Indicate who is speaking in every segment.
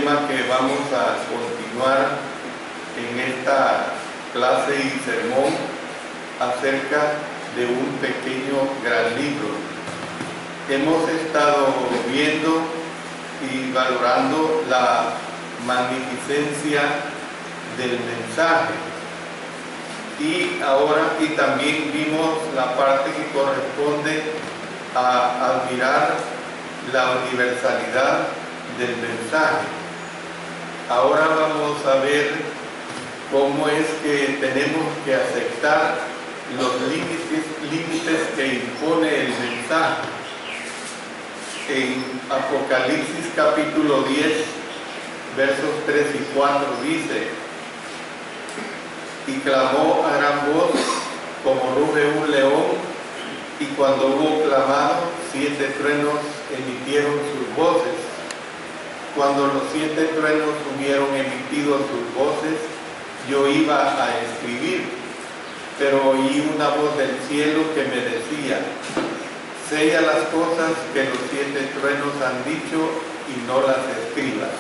Speaker 1: tema que vamos a continuar en esta clase y sermón acerca de un pequeño gran libro. Hemos estado viendo y valorando la magnificencia del mensaje, y también vimos la parte que corresponde a admirar la universalidad del mensaje. Ahora vamos a ver cómo es que tenemos que aceptar los límites que impone el mensaje. En Apocalipsis capítulo 10, versos 3 y 4 dice: y clamó a gran voz como ruge un león, y cuando hubo clamado, 7 truenos emitieron sus voces. Cuando los 7 truenos hubieron emitido sus voces, yo iba a escribir, pero oí una voz del cielo que me decía: sella las cosas que los 7 truenos han dicho y no las escribas.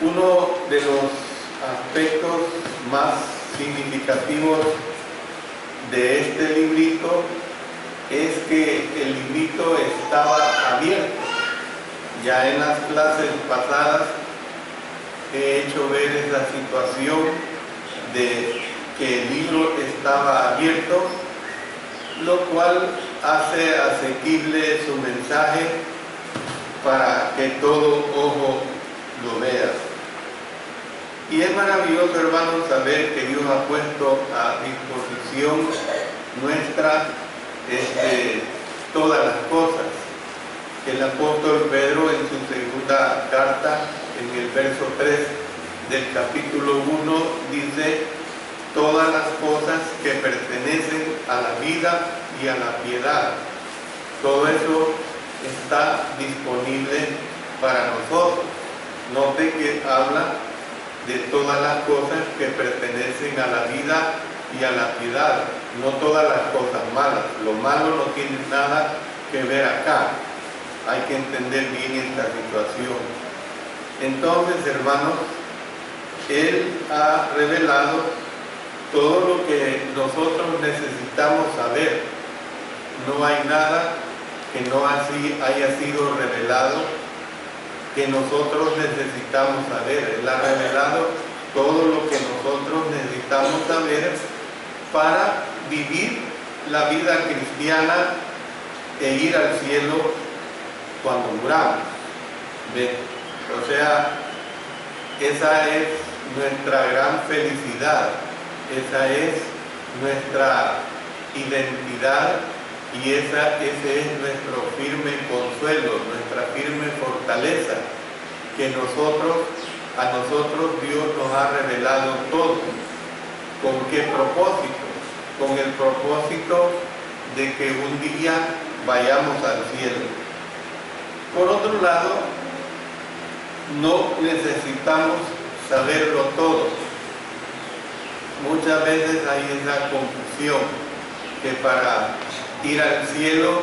Speaker 1: Uno de los aspectos más significativos de este librito es que el librito estaba abierto. Ya en las clases pasadas he hecho ver esa situación de que el libro estaba abierto, lo cual hace asequible su mensaje para que todo ojo lo vea. Y es maravilloso, hermanos, saber que Dios ha puesto a disposición nuestra todas las cosas. El apóstol Pedro, en su segunda carta, en el verso 3 del capítulo 1, dice: todas las cosas que pertenecen a la vida y a la piedad. Todo eso está disponible para nosotros. Note que habla de todas las cosas que pertenecen a la vida y a la piedad, no todas las cosas malas. Lo malo no tiene nada que ver acá. Hay que entender bien esta situación. Entonces, hermanos, Él ha revelado todo lo que nosotros necesitamos saber. No hay nada que no haya sido revelado que nosotros necesitamos saber. Él ha revelado todo lo que nosotros necesitamos saber para vivir la vida cristiana e ir al cielo cuando muramos. ¿Ve? O sea, esa es nuestra gran felicidad, esa es nuestra identidad, y ese es nuestro firme consuelo, nuestra firme fortaleza, que a nosotros Dios nos ha revelado todo. ¿Con qué propósito? Con el propósito de que un día vayamos al cielo. Por otro lado, no necesitamos saberlo todo. Muchas veces hay esa confusión, que para ir al cielo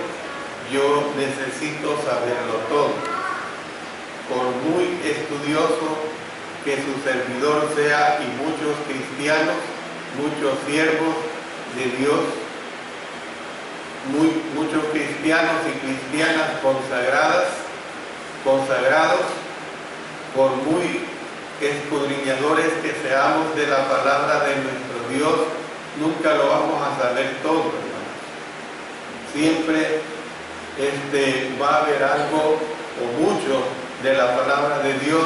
Speaker 1: yo necesito saberlo todo. Por muy estudioso que su servidor sea, y muchos cristianos, muchos siervos de Dios, muchos cristianos y cristianas consagrados, por muy escudriñadores que seamos de la palabra de nuestro Dios, nunca lo vamos a saber todo, hermanos. Siempre va a haber algo o mucho de la palabra de Dios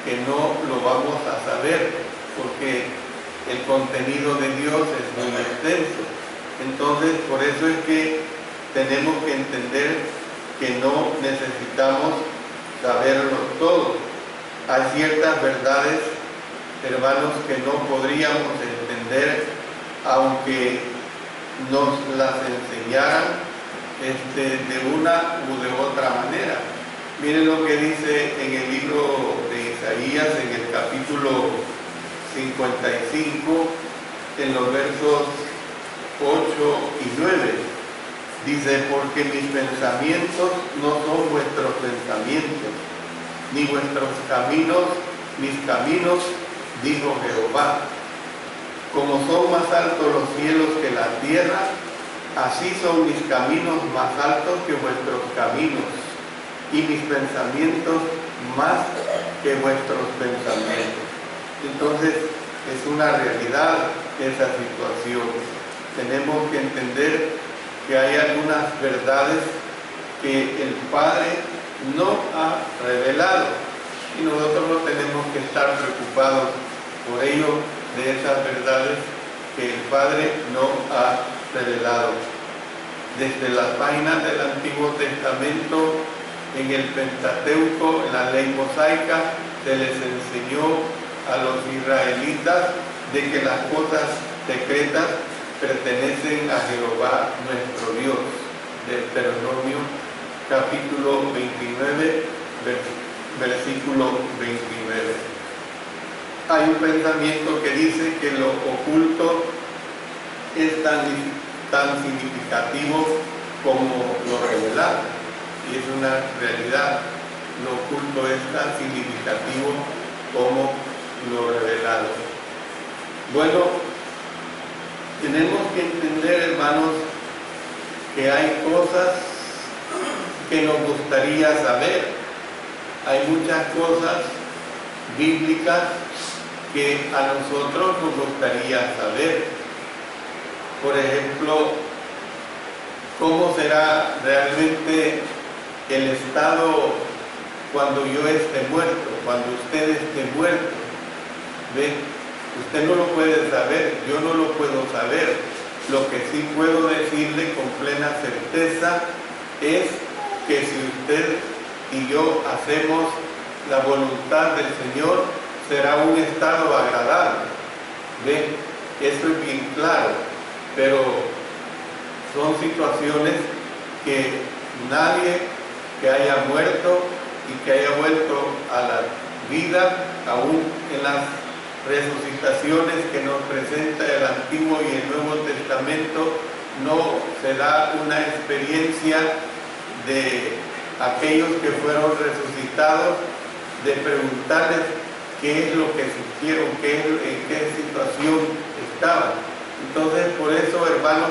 Speaker 1: que no lo vamos a saber, porque el contenido de Dios es muy extenso. Entonces, por eso es que tenemos que entender que no necesitamos saberlo todo. Hay ciertas verdades, hermanos, que no podríamos entender aunque nos las enseñaran de una u de otra manera. Miren lo que dice en el libro de Isaías, en el capítulo 55, en los versos 8 y 9. Dice: porque mis pensamientos no son vuestros pensamientos, ni vuestros caminos, mis caminos, dijo Jehová. Como son más altos los cielos que la tierra, así son mis caminos más altos que vuestros caminos, y mis pensamientos más que vuestros pensamientos. Entonces, es una realidad esa situación. Tenemos que entender que hay algunas verdades que el Padre no ha revelado, y nosotros no tenemos que estar preocupados por ello, de esas verdades que el Padre no ha revelado. Desde las páginas del Antiguo Testamento, en el Pentateuco, en la ley mosaica, se les enseñó a los israelitas de que las cosas secretas pertenecen a Jehová nuestro Dios. Deuteronomio capítulo 29, versículo 29. Hay un pensamiento que dice que lo oculto es tan significativo como lo revelado, y es una realidad. Lo oculto es tan significativo como lo revelado. Bueno, tenemos que entender, hermanos, que hay cosas que nos gustaría saber. Hay muchas cosas bíblicas que a nosotros nos gustaría saber. Por ejemplo, ¿cómo será realmente el estado cuando yo esté muerto, cuando usted esté muerto? ¿Ve? Usted no lo puede saber, yo no lo puedo saber. Lo que sí puedo decirle con plena certeza es que si usted y yo hacemos la voluntad del Señor, será un estado agradable. ¿Ve? Eso es bien claro, pero son situaciones que nadie que haya muerto y que haya vuelto a la vida, aún en las resucitaciones que nos presenta el Antiguo y el Nuevo Testamento, no se da una experiencia de aquellos que fueron resucitados, de preguntarles qué es lo que sintieron, en qué situación estaban. Entonces, por eso, hermanos,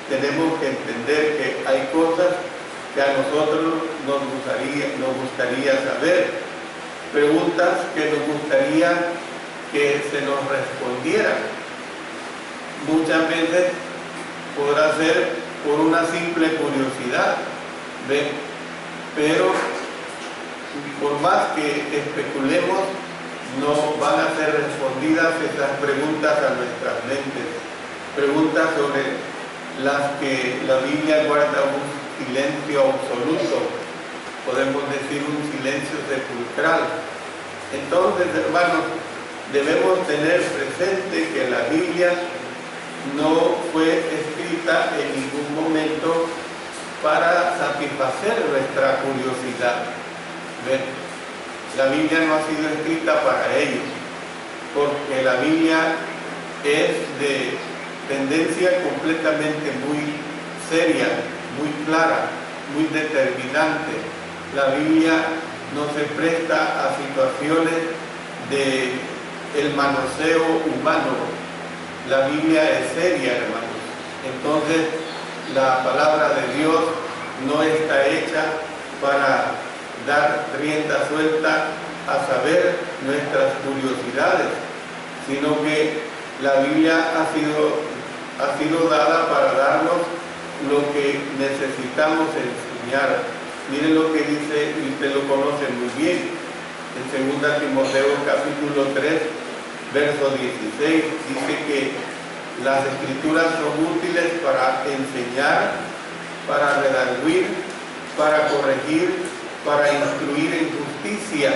Speaker 1: tenemos que entender que hay cosas que a nosotros nos gustaría saber, preguntas que nos gustaría que se nos respondieran. Muchas veces podrá ser por una simple curiosidad, ¿ven? Pero por más que especulemos, no van a ser respondidas esas preguntas a nuestras mentes. Preguntas sobre las que la Biblia guarda un silencio absoluto, podemos decir un silencio sepulcral. Entonces, hermanos, debemos tener presente que la Biblia no fue escrita en ningún momento para satisfacer nuestra curiosidad. ¿Ven? La Biblia no ha sido escrita para ello, porque la Biblia es de tendencia completamente muy seria, muy clara, muy determinante. La Biblia no se presta a situaciones de el manoseo humano. La Biblia es seria, hermanos. Entonces, la palabra de Dios no está hecha para dar rienda suelta a saber nuestras curiosidades, sino que la Biblia ha sido dada para darnos lo que necesitamos enseñar. Miren lo que dice, y usted lo conoce muy bien, en 2 Timoteo capítulo 3, verso 16, dice que las Escrituras son útiles para enseñar, para redarguir, para corregir, para instruir en justicia.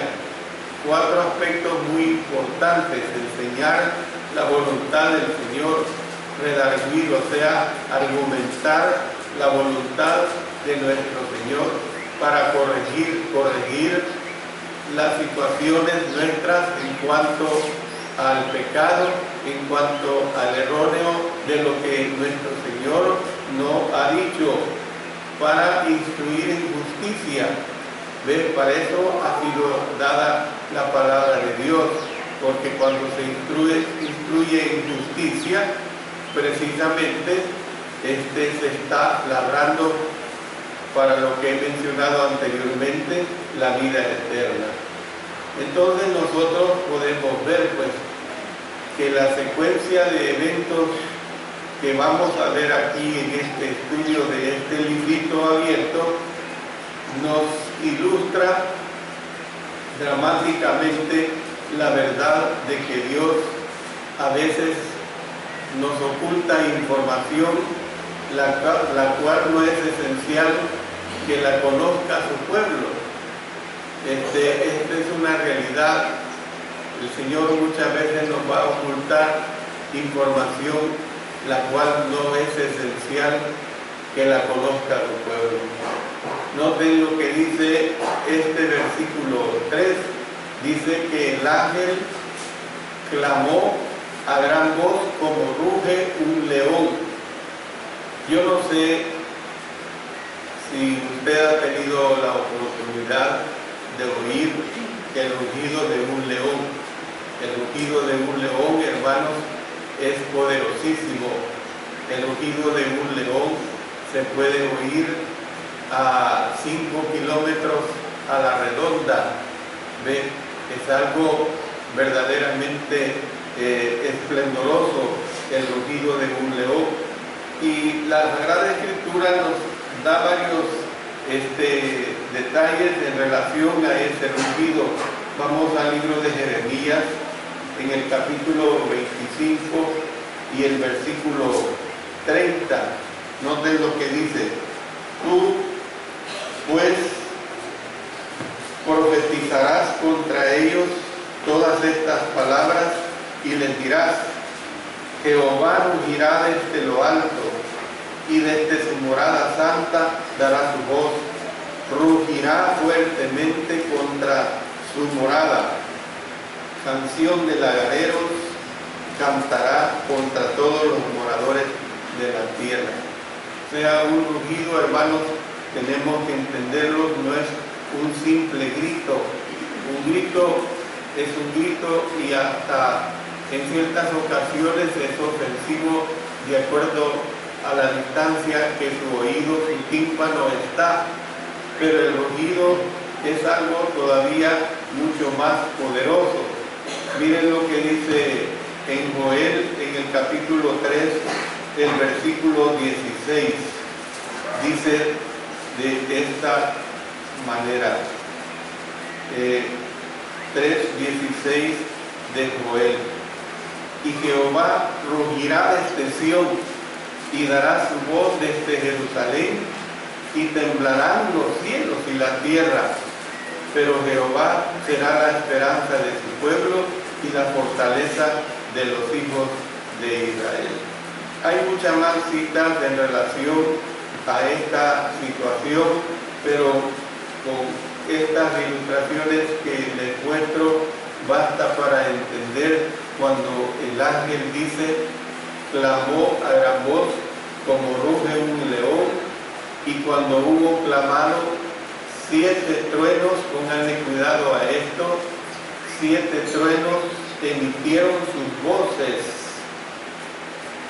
Speaker 1: 4 aspectos muy importantes: enseñar la voluntad del Señor, redarguir, o sea, argumentar la voluntad de nuestro Señor, para corregir las situaciones nuestras en cuanto al pecado, en cuanto al erróneo de lo que nuestro Señor no ha dicho, para instruir en justicia. ¿Ves? Para eso ha sido recordada la palabra de Dios, porque cuando se instruye en justicia, precisamente se está labrando para lo que he mencionado anteriormente, la vida eterna. Entonces nosotros podemos ver pues que la secuencia de eventos que vamos a ver aquí en este estudio de este librito abierto nos ilustra dramáticamente la verdad de que Dios a veces nos oculta información la cual no es esencial que la conozca su pueblo. Esta es una realidad. El Señor muchas veces nos va a ocultar información la cual no es esencial que la conozca su pueblo. Noten lo que dice este versículo 3. Dice que el ángel clamó a gran voz como ruge un león. Yo no sé si usted ha tenido la oportunidad de oír el rugido de un león. El rugido de un león, hermanos, es poderosísimo. El rugido de un león se puede oír a 5 kilómetros a la redonda. ¿Ve? Es algo verdaderamente esplendoroso, el rugido de un león. Y la Sagrada Escritura nos da varios detalles en relación a ese rugido. Vamos al libro de Jeremías, en el capítulo 25 y el versículo 30. Noten lo que dice: tú pues profetizarás contra ellos todas estas palabras y les dirás: Jehová rugirá desde lo alto y desde su morada santa dará su voz, rugirá fuertemente contra su morada. Canción de lagareros cantará contra todos los moradores de la tierra. O sea, un rugido, hermanos, tenemos que entenderlo, no es un simple grito. Un grito es un grito y hasta en ciertas ocasiones es ofensivo de acuerdo a la distancia que su oído, su tímpano está. Pero el rugido es algo todavía mucho más poderoso. Miren lo que dice en Joel, en el capítulo 3, el versículo 16. Dice de esta manera, 3:16 de Joel: y Jehová rugirá desde Sión y dará su voz desde Jerusalén, y temblarán los cielos y la tierra, pero Jehová será la esperanza de su pueblo y la fortaleza de los hijos de Israel. Hay muchas más citas en relación a esta situación, pero con estas ilustraciones que les muestro basta para entender cuando el ángel dice: clamó a gran voz como ruge un león, y cuando hubo clamado 7 truenos, pónganle cuidado a esto, 7 truenos emitieron sus voces.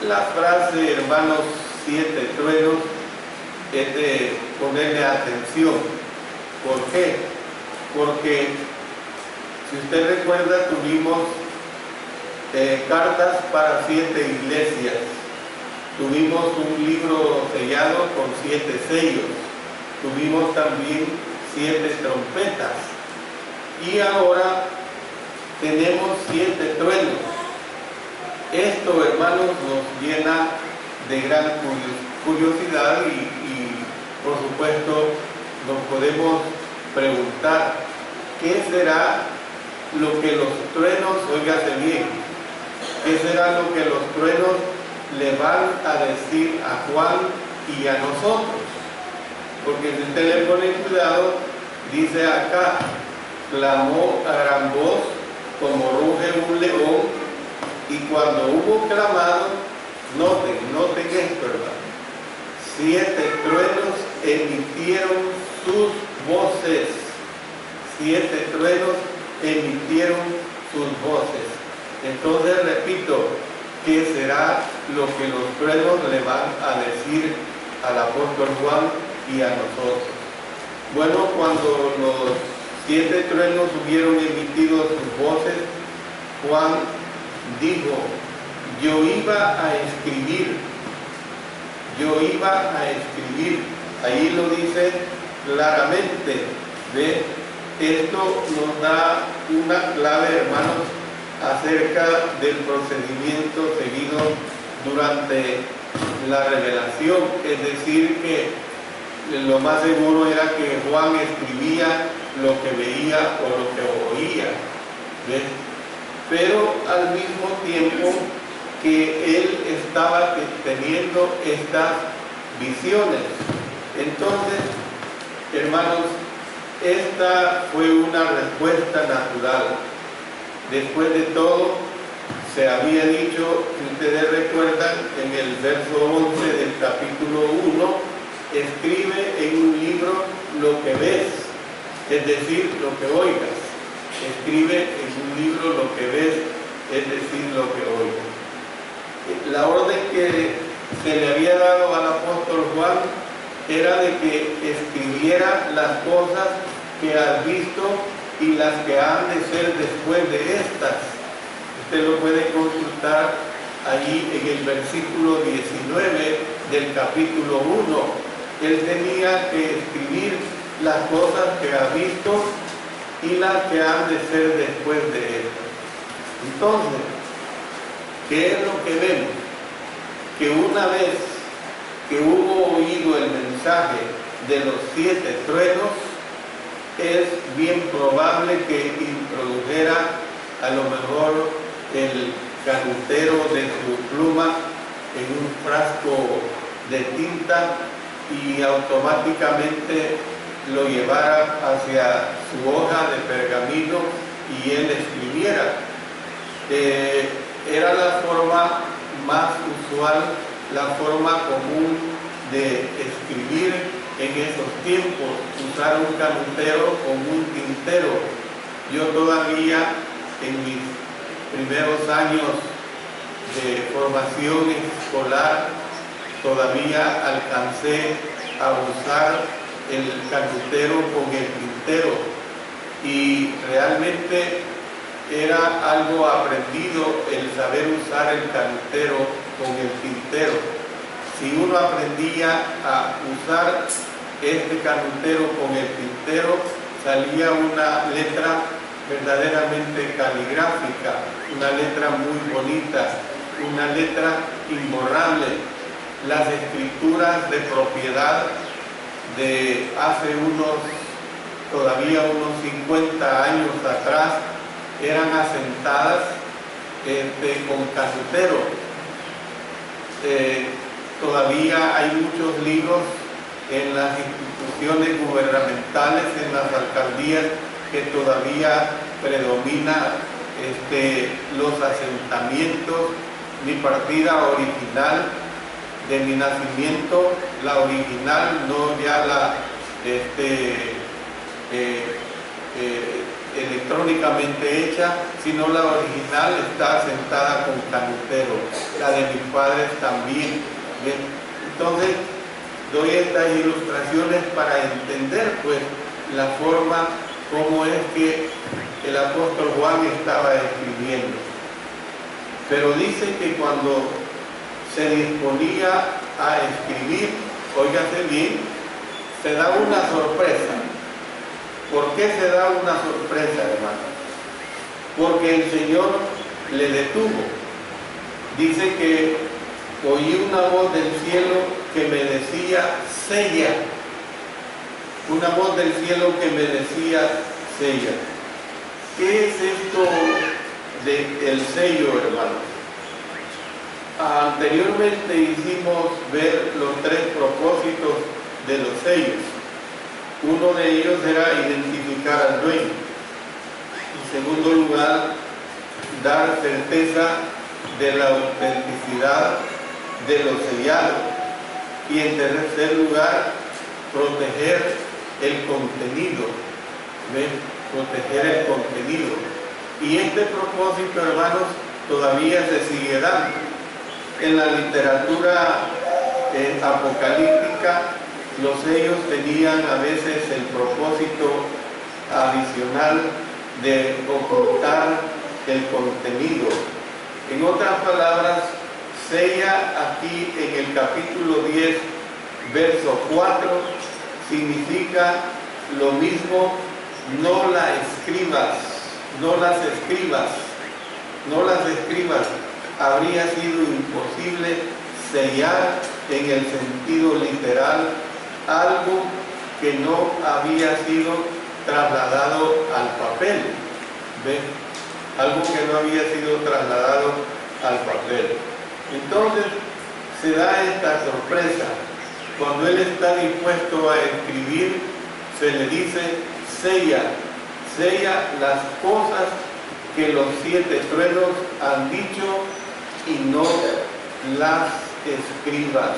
Speaker 1: La frase, hermanos, 7 truenos, es de ponerle atención. ¿Por qué? Porque si usted recuerda, tuvimos cartas para 7 iglesias. Tuvimos un libro sellado con 7 sellos. Tuvimos también 7 trompetas. Y ahora tenemos 7 truenos. Esto, hermanos, nos llena de gran curiosidad y por supuesto nos podemos preguntar: ¿qué será lo que los truenos, óigase bien, qué será lo que los truenos le van a decir a Juan y a nosotros? Porque si usted le pone cuidado, dice acá: clamó a gran voz como ruge un león, y cuando hubo clamado, noten esto, hermano, 7 truenos emitieron sus voces. 7 truenos emitieron sus voces. Entonces repito, ¿qué será lo que los truenos le van a decir al apóstol Juan y a nosotros? Bueno, cuando los 7 truenos hubieron emitido sus voces, Juan dijo: yo iba a escribir. Ahí lo dice claramente. ¿Ve? Esto nos da una clave, hermanos, acerca del procedimiento seguido durante la revelación. Es decir, que lo más seguro era que Juan escribía lo que veía o lo que oía. ¿Ves? Pero al mismo tiempo que él estaba teniendo estas visiones. Entonces, hermanos, esta fue una respuesta natural. Después de todo, se había dicho, si ustedes recuerdan, en el verso 11 del capítulo 1, escribe en un libro lo que ves, es decir, lo que oigas. Escribe en un libro lo que ves, es decir, lo que oigas. La orden que se le había dado al apóstol Juan era de que escribiera las cosas que has visto y las que han de ser después de estas. Usted lo puede consultar allí en el versículo 19 del capítulo 1. Él tenía que escribir las cosas que ha visto y las que han de ser después de estas. Entonces, ¿qué es lo que vemos? Que una vez que hubo oído el mensaje de los 7 truenos, es bien probable que introdujera a lo mejor el canutero de su pluma en un frasco de tinta y automáticamente lo llevara hacia su hoja de pergamino y él escribiera. Era la forma más usual, la forma común de escribir en esos tiempos, usar un canutero con un tintero. Yo todavía en mis primeros años de formación escolar todavía alcancé a usar el canutero con el tintero y realmente era algo aprendido el saber usar el canutero con el tintero. Si uno aprendía a usar este canutero con el tintero, salía una letra verdaderamente caligráfica, una letra muy bonita, una letra imborrable. Las escrituras de propiedad de hace todavía unos 50 años atrás, eran asentadas con canutero. Todavía hay muchos libros en las instituciones gubernamentales, en las alcaldías, que todavía predomina los asentamientos. Mi partida original de mi nacimiento, la original, no ya la electrónicamente hecha, sino la original está asentada con canutero, la de mis padres también. ¿Bien? Entonces doy estas ilustraciones para entender pues la forma como es que el apóstol Juan estaba escribiendo. Pero dice que cuando se disponía a escribir, óigase bien, se da una sorpresa. ¿Por qué se da una sorpresa, hermano? Porque el Señor le detuvo. Dice que oí una voz del cielo que me decía, sella. Una voz del cielo que me decía, sella. ¿Qué es esto del sello, hermano? Anteriormente hicimos ver los 3 propósitos de los sellos. Uno de ellos era identificar al dueño. En segundo lugar, dar certeza de la autenticidad de los sellados. Y en tercer lugar, proteger el contenido. ¿Ven? proteger el contenido. Y este propósito, hermanos, todavía se sigue dando. En la literatura apocalíptica, los sellos tenían a veces el propósito adicional de ocultar el contenido. En otras palabras, sella aquí en el capítulo 10, verso 4, significa lo mismo: no las escribas. Habría sido imposible sellar en el sentido literal algo que no había sido trasladado al papel. ¿Ven? Algo que no había sido trasladado al papel. Entonces se da esta sorpresa. Cuando él está dispuesto a escribir, se le dice: sella las cosas que los 7 truenos han dicho y no las escribas.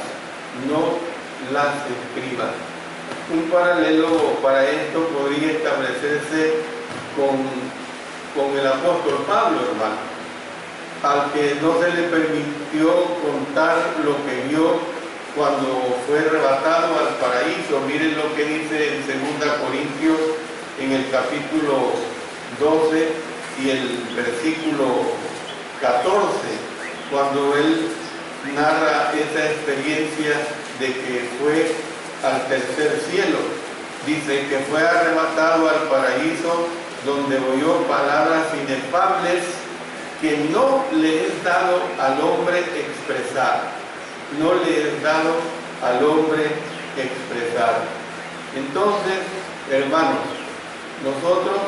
Speaker 1: Un paralelo para esto podría establecerse con el apóstol Pablo, hermano, al que no se le permitió contar lo que vio cuando fue arrebatado al paraíso. Miren lo que dice en 2 Corintios, en el capítulo 12 y el versículo 14, cuando él narra esa experiencia de que fue al tercer cielo. Dice que fue arrebatado al paraíso, donde oyó palabras inefables que no le es dado al hombre expresar. Entonces, hermanos, nosotros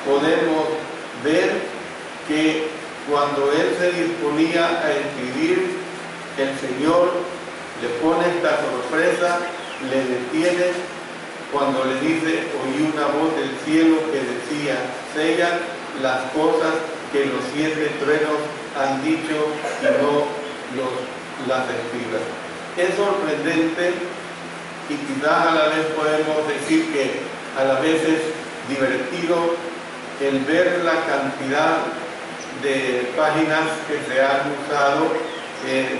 Speaker 1: podemos ver que cuando él se disponía a escribir, el Señor le pone esta sorpresa, le detiene cuando le dice: oí una voz del cielo que decía: sella las cosas que los 7 truenos han dicho y no las escribas. Es sorprendente, y quizás a la vez podemos decir que a la vez es divertido el ver la cantidad de páginas que se han usado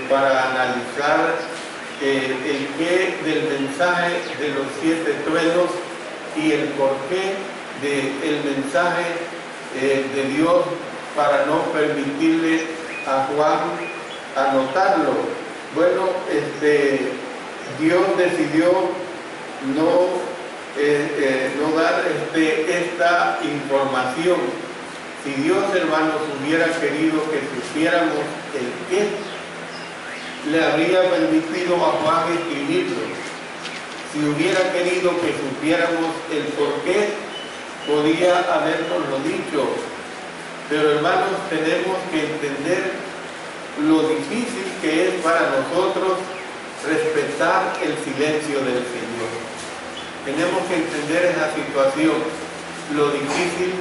Speaker 1: para analizar el qué del mensaje de los 7 truenos y el porqué del mensaje de Dios para no permitirle a Juan anotarlo. Bueno, Dios decidió no dar esta información. Si Dios, hermanos, hubiera querido que supiéramos el qué, le habría permitido a Juan escribirlo. Si hubiera querido que supiéramos el por qué, podía habernoslo dicho. Pero, hermanos, tenemos que entender lo difícil que es para nosotros respetar el silencio del Señor. Tenemos que entender esa situación, lo difícil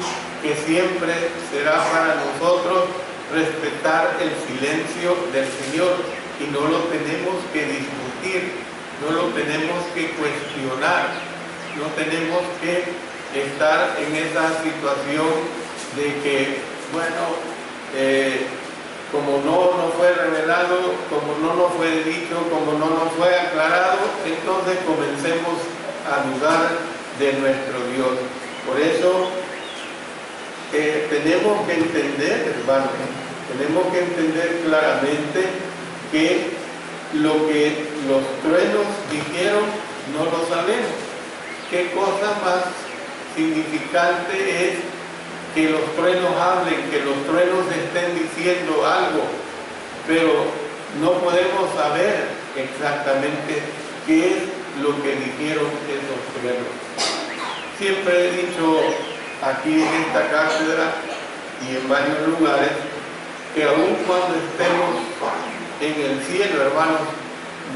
Speaker 1: que siempre será para nosotros respetar el silencio del Señor, y no lo tenemos que discutir, no lo tenemos que cuestionar, no tenemos que estar en esa situación de que, bueno, como no nos fue revelado, como no nos fue dicho, como no nos fue aclarado, entonces comencemos a dudar de nuestro Dios. Por eso tenemos que entender, hermanos, tenemos que entender claramente que lo que los truenos dijeron no lo sabemos. Qué cosa más significante es que los truenos hablen, que los truenos estén diciendo algo, pero no podemos saber exactamente qué es lo que dijeron esos truenos. Siempre he dicho aquí en esta cátedra y en varios lugares que aun cuando estemos en el cielo, hermanos,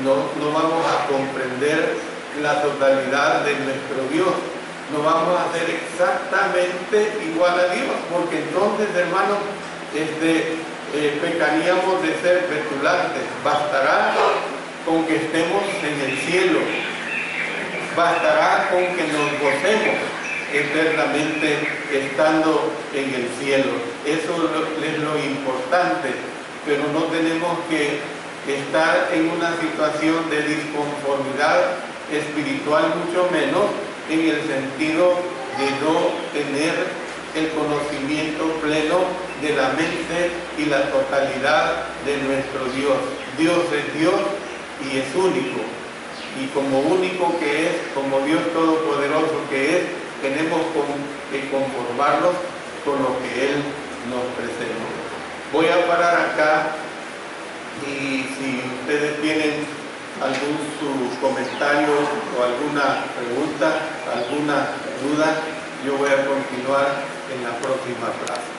Speaker 1: no vamos a comprender la totalidad de nuestro Dios. No vamos a ser exactamente igual a Dios, porque entonces, hermanos, pecaríamos de ser petulantes. Bastará con que estemos en el cielo, bastará con que nos gocemos, eternamente estando en el cielo. Eso es lo importante, pero no tenemos que estar en una situación de disconformidad espiritual, mucho menos en el sentido de no tener el conocimiento pleno de la mente y la totalidad de nuestro Dios. Dios es Dios y es único, y como único que es, como Dios todopoderoso que es, tenemos que conformarnos con lo que Él nos presenta. Voy a parar acá, y si ustedes tienen algún su comentario o alguna pregunta, alguna duda, yo voy a continuar en la próxima clase.